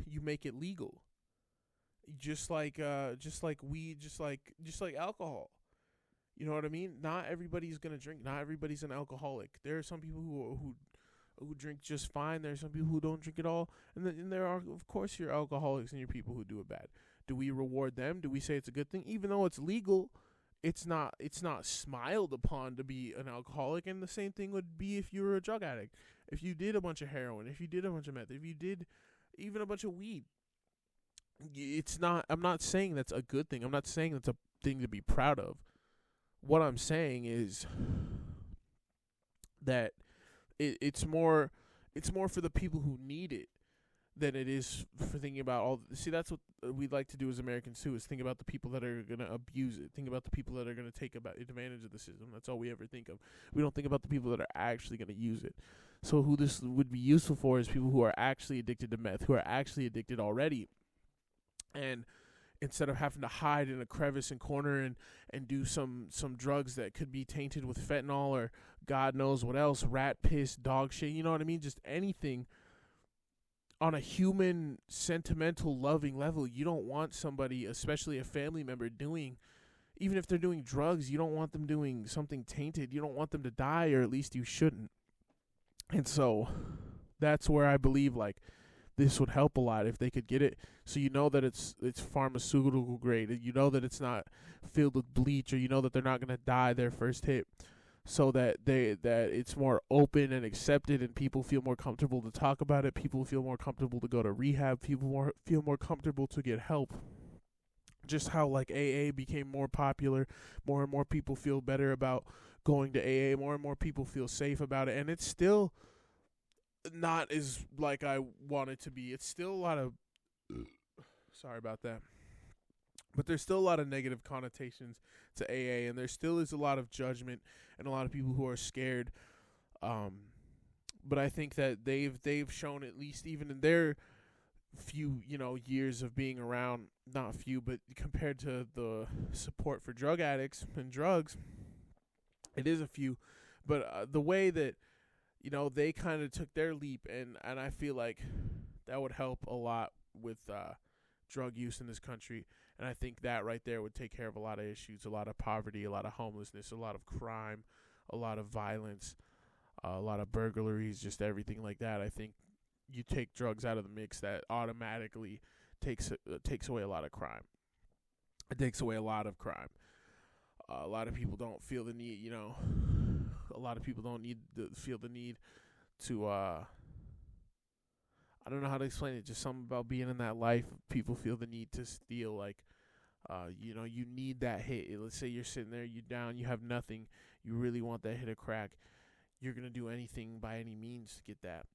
you make it legal, just like weed, just like alcohol. You know what I mean? Not everybody's gonna drink. Not everybody's an alcoholic. There are some people who drink just fine. There are some people who don't drink at all, and there are, of course, your alcoholics and your people who do it bad. Do we reward them? Do we say it's a good thing, even though it's legal? It's not smiled upon to be an alcoholic, and the same thing would be if you were a drug addict. If you did a bunch of heroin, if you did a bunch of meth, if you did even a bunch of weed, I'm not saying that's a good thing. I'm not saying that's a thing to be proud of. What I'm saying is that it's more for the people who need it than it is for thinking about all. See, that's what we'd like to do as Americans too, is think about the people that are going to abuse it. Think about the people that are going to take advantage of the system. That's all we ever think of. We don't think about the people that are actually going to use it. So who this would be useful for is people who are actually addicted to meth, who are actually addicted already. And instead of having to hide in a crevice and corner and do some drugs that could be tainted with fentanyl or God knows what else, rat piss, dog shit, you know what I mean? Just anything on a human, sentimental, loving level. You don't want somebody, especially a family member, doing, even if they're doing drugs, you don't want them doing something tainted. You don't want them to die, or at least you shouldn't. And so that's where I believe, like, this would help a lot if they could get it. So you know that it's pharmaceutical grade, and you know that it's not filled with bleach, or you know that they're not going to die their first hit, so that it's more open and accepted, and people feel more comfortable to talk about it. People feel more comfortable to go to rehab. People feel more comfortable to get help. Just how like AA became more popular, more and more people feel better about going to AA. More and more people feel safe about it, and it's still not as like I want it to be. It's still a lot of sorry about that, but there's still a lot of negative connotations to AA, and there still is a lot of judgment and a lot of people who are scared. But I think that they've shown, at least even in their few years of being around, not few, but compared to the support for drug addicts and drugs, it is a few. But the way that they kind of took their leap, and I feel like that would help a lot with drug use in this country. And I think that right there would take care of a lot of issues, a lot of poverty, a lot of homelessness, a lot of crime, a lot of violence, a lot of burglaries, just everything like that. I think you take drugs out of the mix, that automatically takes away a lot of crime. It takes away a lot of crime. A lot of people don't feel the need, a lot of people don't feel the need to, I don't know how to explain it. Just something about being in that life. People feel the need to steal. Like, you need that hit. Let's say you're sitting there, you're down, you have nothing. You really want that hit of crack. You're going to do anything by any means to get that.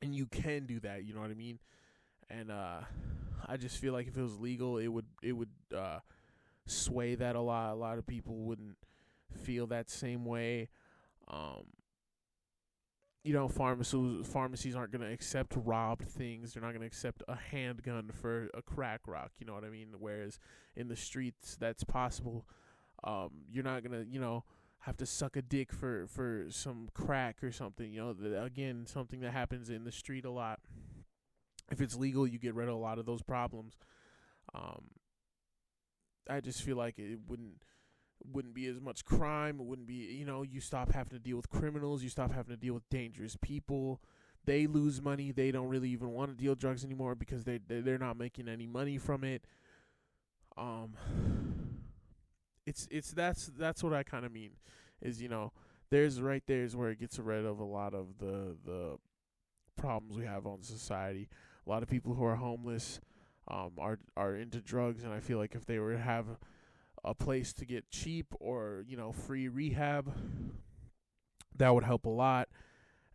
And you can do that, you know what I mean? And I just feel like if it was legal, it would sway that a lot. A lot of people wouldn't feel that same way. Pharmacies aren't going to accept robbed things. They're not going to accept a handgun for a crack rock, you know what I mean? Whereas in the streets, that's possible. You're not going to, have to suck a dick for some crack or something. Again, something that happens in the street a lot. If it's legal, you get rid of a lot of those problems. I just feel like it wouldn't be as much crime. It wouldn't be, you stop having to deal with criminals. You stop having to deal with dangerous people. They lose money. They don't really even want to deal drugs anymore because they're not making any money from it. That's what I kind of mean is, there's where it gets rid of a lot of the problems we have on society. A lot of people who are homeless are into drugs, and I feel like if they were to have a place to get cheap or free rehab, that would help a lot.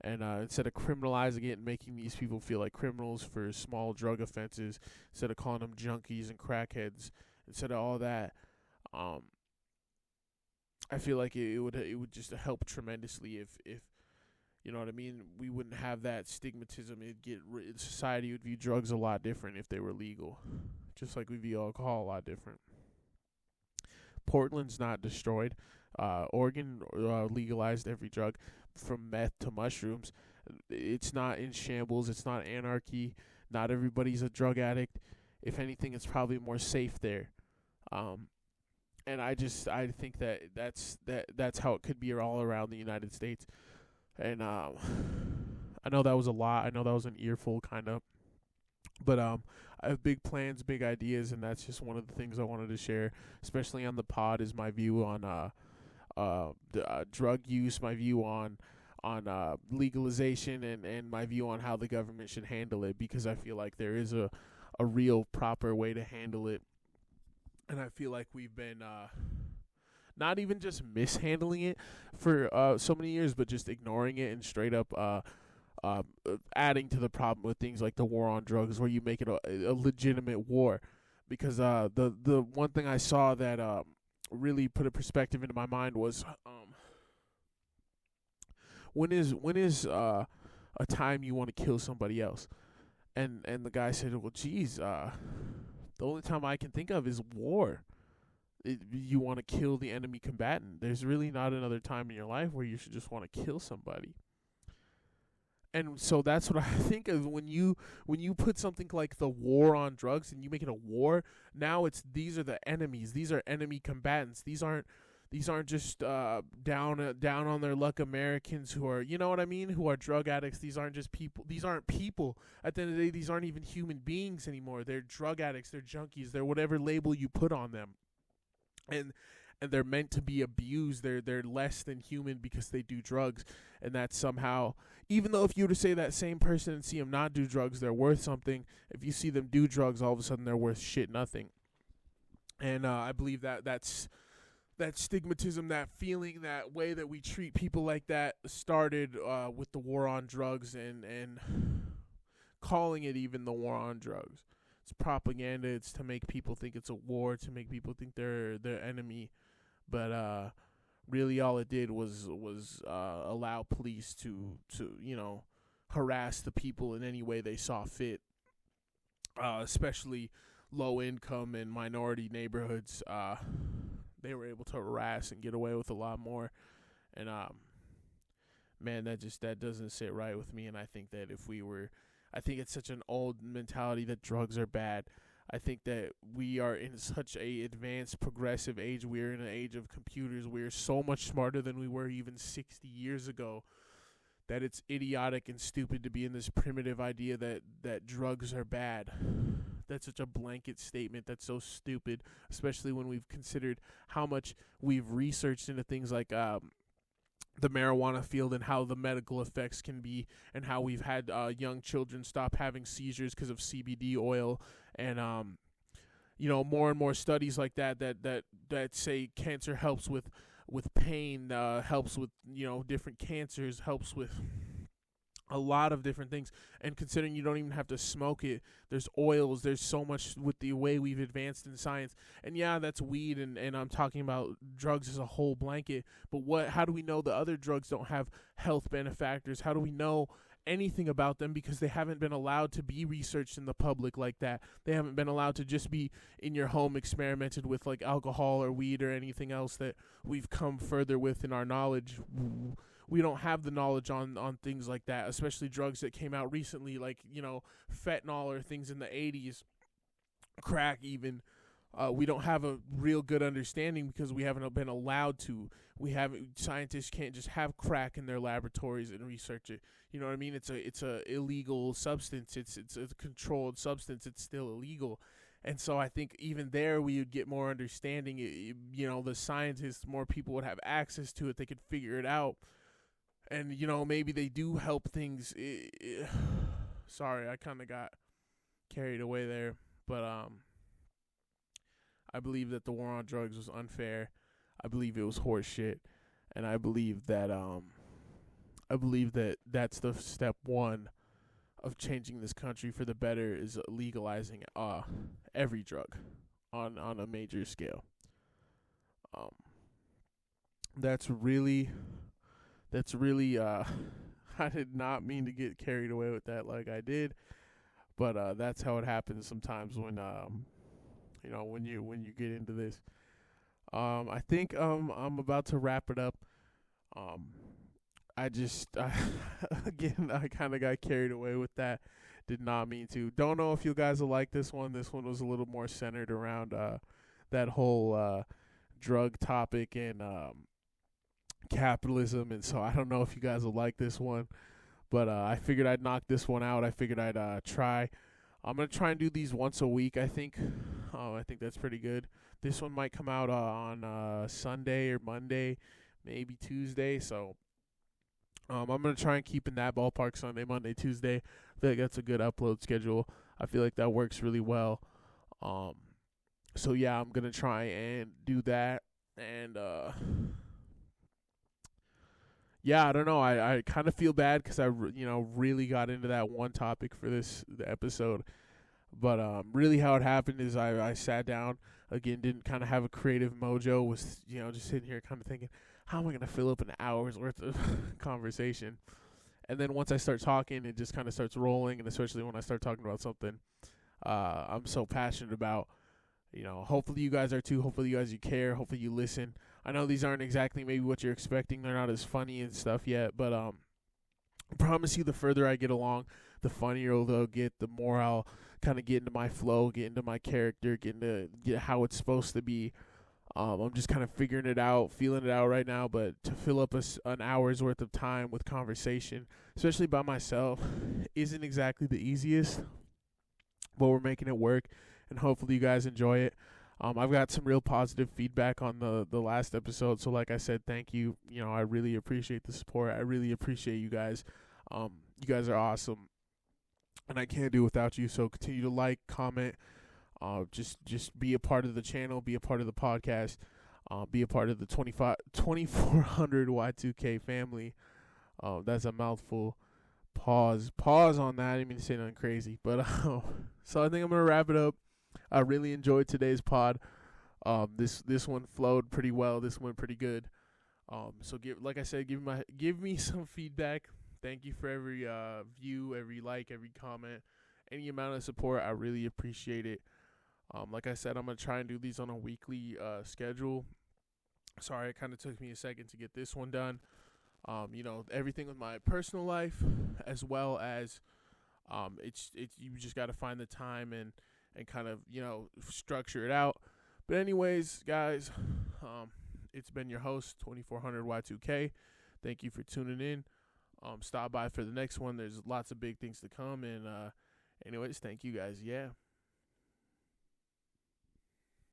And instead of criminalizing it and making these people feel like criminals for small drug offenses, instead of calling them junkies and crackheads, instead of all that, I feel like it would just help tremendously if you know what I mean. We wouldn't have that stigmatism. Society would view drugs a lot different if they were legal, just like we view alcohol a lot different. Portland's not destroyed. Oregon legalized every drug from meth to mushrooms. It's not in shambles. It's not anarchy. Not everybody's a drug addict. If anything, it's probably more safe there. And I think that's how it could be all around the United States. And I know that was a lot. I know that was an earful, kind of. But I have big plans, big ideas, and that's just one of the things I wanted to share, especially on the pod, is my view on drug use, my view on legalization, and my view on how the government should handle it, because I feel like there is a real proper way to handle it. And I feel like we've been not even just mishandling it for so many years, but just ignoring it and straight up adding to the problem with things like the war on drugs, where you make it a legitimate war. Because the one thing I saw that really put a perspective into my mind was when is a time you want to kill somebody else? And the guy said, well, geez, the only time I can think of is war. You want to kill the enemy combatant. There's really not another time in your life where you should just want to kill somebody. And so that's what I think of when you put something like the war on drugs and you make it a war. Now these are the enemies. These are enemy combatants. These aren't just down on their luck Americans who are, you know what I mean, who are drug addicts. These aren't just people. These aren't people. At the end of the day, these aren't even human beings anymore. They're drug addicts. They're junkies. They're whatever label you put on them. And they're meant to be abused. They're less than human because they do drugs. And that somehow, even though if you were to say that same person and see them not do drugs, they're worth something. If you see them do drugs, all of a sudden they're worth shit nothing. And I believe that's that stigmatism, that feeling, that way that we treat people like that started with the war on drugs and calling it even the war on drugs. It's propaganda. It's to make people think it's a war, to make people think they're their enemy. But really all it did was allow police to harass the people in any way they saw fit, especially low income and minority neighborhoods. They were able to harass and get away with a lot more. And man, that doesn't sit right with me. And I think that I think it's such an old mentality that drugs are bad. I think that we are in such a advanced, progressive age. We're in an age of computers. We're so much smarter than we were even 60 years ago, that it's idiotic and stupid to be in this primitive idea that drugs are bad, that's such a blanket statement. That's so stupid, especially when we've considered how much we've researched into things like the marijuana field and how the medical effects can be, and how we've had young children stop having seizures because of CBD oil, and more and more studies like that say cancer helps with pain, helps with different cancers, helps with a lot of different things. And considering you don't even have to smoke it, there's oils, there's so much with the way we've advanced in science. And yeah, that's weed, and I'm talking about drugs as a whole blanket, but how do we know the other drugs don't have health benefactors? How do we know anything about them? Because they haven't been allowed to be researched in the public like that. They haven't been allowed to just be in your home experimented with, like alcohol or weed or anything else that we've come further with in our knowledge. We don't have the knowledge on things like that, especially drugs that came out recently, like, fentanyl or things in the 80s, crack even. We don't have a real good understanding because we haven't been allowed to. Scientists can't just have crack in their laboratories and research it. You know what I mean? It's a illegal substance. It's a controlled substance. It's still illegal. And so I think even there we would get more understanding. The scientists, more people would have access to it. They could figure it out. And, maybe they do help things. Sorry, I kind of got carried away there. But I believe that the war on drugs was unfair. I believe it was horse shit. And I believe that that's the step one of changing this country for the better, is legalizing every drug on a major scale. That's really I did not mean to get carried away with that like I did, but that's how it happens sometimes when when you get into this. I think I'm about to wrap it up. Again, I kind of got carried away with that. Did not mean to. Don't know if you guys will like this one. This one was a little more centered around that whole drug topic and capitalism, and so I don't know if you guys will like this one, but I figured I'd knock this one out. I figured I'd try. I'm gonna try and do these once a week. I think that's pretty good. This one might come out on Sunday or Monday, maybe Tuesday. So I'm gonna try and keep in that ballpark, Sunday, Monday, Tuesday. I feel like that's a good upload schedule. I feel like that works really well. So yeah, I'm gonna try and do that, and yeah, I don't know. I kind of feel bad because I really got into that one topic for the episode. But really how it happened is I sat down, again, didn't kind of have a creative mojo, was, just sitting here kind of thinking, how am I going to fill up an hour's worth of conversation? And then once I start talking, it just kind of starts rolling, and especially when I start talking about something I'm so passionate about. Hopefully you guys are too. Hopefully you care. Hopefully you listen. I know these aren't exactly maybe what you're expecting. They're not as funny and stuff yet, but I promise you the further I get along, the funnier they'll get, the more I'll kind of get into my flow, get into my character, get how it's supposed to be. I'm just kind of figuring it out, feeling it out right now, but to fill up an hour's worth of time with conversation, especially by myself, isn't exactly the easiest, but we're making it work, and hopefully you guys enjoy it. I've got some real positive feedback on the last episode, so like I said, thank you. I really appreciate the support. I really appreciate you guys. You guys are awesome, and I can't do without you, so continue to like, comment, just be a part of the channel, be a part of the podcast, be a part of the 2400 Y2K family. That's a mouthful. Pause on that. I didn't mean to say nothing crazy, but so I think I'm gonna wrap it up. I really enjoyed today's pod. This one flowed pretty well. This went pretty good. So give me some feedback. Thank you for every view, every like, every comment, any amount of support. I really appreciate it. Like I said, I'm gonna try and do these on a weekly schedule. Sorry, it kind of took me a second to get this one done. Everything with my personal life, as well as it's you just got to find the time and kind of structure it out. But anyways, guys, it's been your host 2400 Y2K. Thank you for tuning in. Stop by for the next one. There's lots of big things to come, and anyways, thank you guys. Yeah.